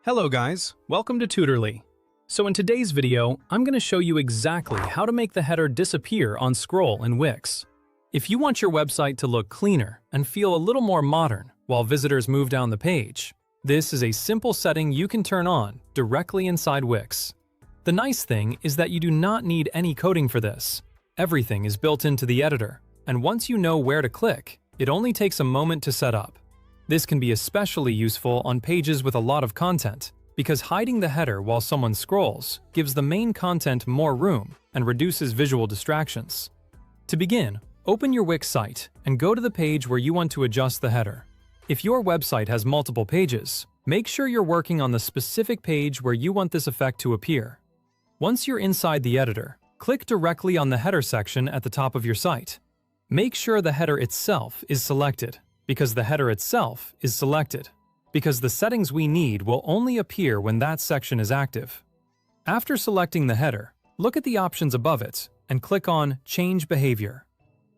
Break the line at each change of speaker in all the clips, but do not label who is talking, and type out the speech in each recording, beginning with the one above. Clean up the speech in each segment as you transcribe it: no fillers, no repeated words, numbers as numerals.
Hello guys, welcome to Tutorly. So in today's video, I'm going to show you exactly how to make the header disappear on scroll in Wix. If you want your website to look cleaner and feel a little more modern while visitors move down the page, this is a simple setting you can turn on directly inside Wix. The nice thing is that you do not need any coding for this. Everything is built into the editor, and once you know where to click, it only takes a moment to set up. This can be especially useful on pages with a lot of content, because hiding the header while someone scrolls gives the main content more room and reduces visual distractions. To begin, open your Wix site and go to the page where you want to adjust the header. If your website has multiple pages, make sure you're working on the specific page where you want this effect to appear. Once you're inside the editor, click directly on the header section at the top of your site. Make sure the header itself is selected, because the header itself is selected, because the settings we need will only appear when that section is active. After selecting the header, look at the options above it and click on Change Behavior.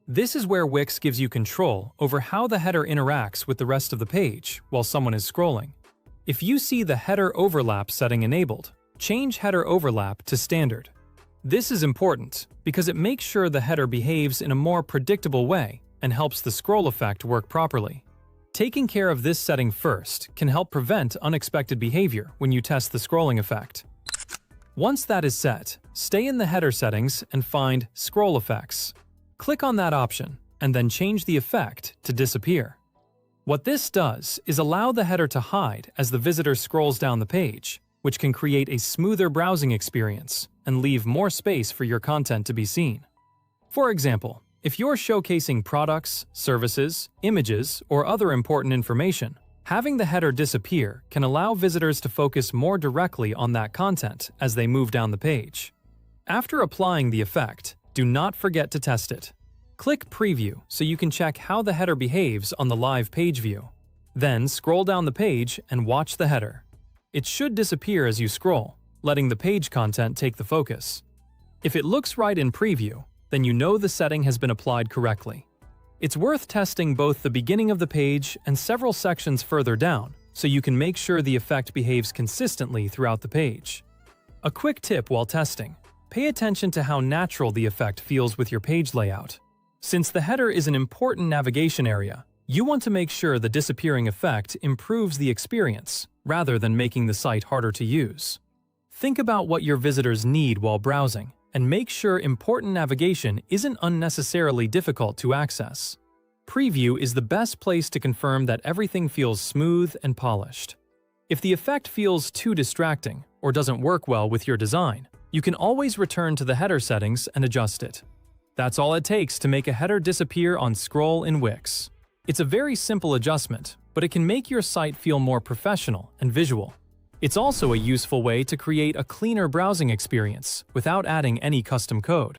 This is where Wix gives you control over how the header interacts with the rest of the page while someone is scrolling. If you see the Header Overlap setting enabled, change Header Overlap to Standard. This is important because it makes sure the header behaves in a more predictable way and helps the scroll effect work properly. Taking care of this setting first can help prevent unexpected behavior when you test the scrolling effect. Once that is set, stay in the header settings and find Scroll Effects. Click on that option and then change the effect to Disappear. What this does is allow the header to hide as the visitor scrolls down the page, which can create a smoother browsing experience and leave more space for your content to be seen. For example, if you're showcasing products, services, images, or other important information, having the header disappear can allow visitors to focus more directly on that content as they move down the page. After applying the effect, do not forget to test it. Click Preview so you can check how the header behaves on the live page view. Then scroll down the page and watch the header. It should disappear as you scroll, letting the page content take the focus. If it looks right in Preview, then you know the setting has been applied correctly. It's worth testing both the beginning of the page and several sections further down, so you can make sure the effect behaves consistently throughout the page. A quick tip while testing: pay attention to how natural the effect feels with your page layout. Since the header is an important navigation area, you want to make sure the disappearing effect improves the experience, rather than making the site harder to use. Think about what your visitors need while browsing, and make sure important navigation isn't unnecessarily difficult to access. Preview is the best place to confirm that everything feels smooth and polished. If the effect feels too distracting or doesn't work well with your design, you can always return to the header settings and adjust it. That's all it takes to make a header disappear on scroll in Wix. It's a very simple adjustment, but it can make your site feel more professional and visual. It's also a useful way to create a cleaner browsing experience without adding any custom code.